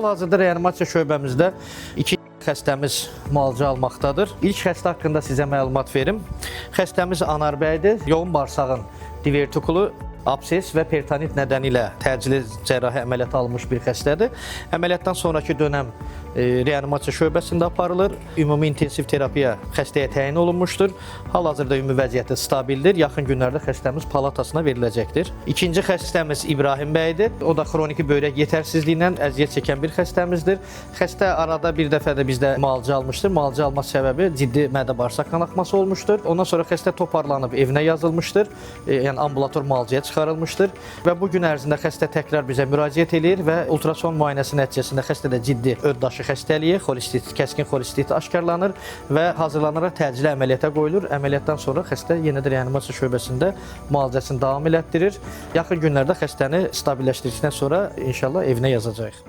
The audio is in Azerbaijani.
Hal-hazırda reanimasiya şöbəmizdə 2 xəstəmiz müalicə almaqdadır. İlk xəstə haqqında sizə məlumat verim. Xəstəmiz Anar bəydir. Yoğun bağırsağın divertikulu, abses və peritonit nedeniyle təcili cərrahi əməliyyat almış bir xəstədir. Əməliyyatdan sonraki dönəm reanimasiya şöbəsində aparılır. Ümumi intensiv terapiya xəstəyə təyin olunmuşdur. Hal-hazırda ümumi vəziyyəti stabildir. Yaxın günlərdə xəstəmiz palatasına veriləcəkdir. İkinci xəstəmiz İbrahim bəydir. O da xroniki böyrək yetərsizliyindən əziyyət çəkən bir xəstəmizdir. Xəstə arada bir dəfə də bizdə müalicə almışdır. Müalicə alma səbəbi ciddi mədə-bağırsaq qanaxması olmuşdur. Ondan sonra xəstə toparlanıb evinə yazılmışdır. Yəni ambulator müalicəyə çıxarılmışdır və bu gün ərzində xəstə təkrar bizə müraciət edir və ultrason müayinəsi nəticəsində xəstədə ciddi öddaşı xəstəliyi, xolistit, kəskin xolistit aşkarlanır və hazırlanaraq təcili əməliyyata qoyulur. Əməliyyatdan sonra xəstə yenə də reanimasiya şöbəsində müalicəsini davam elətdirir. Yaxın günlərdə xəstəni stabilləşdirdikdən sonra inşallah evinə yazacağıq.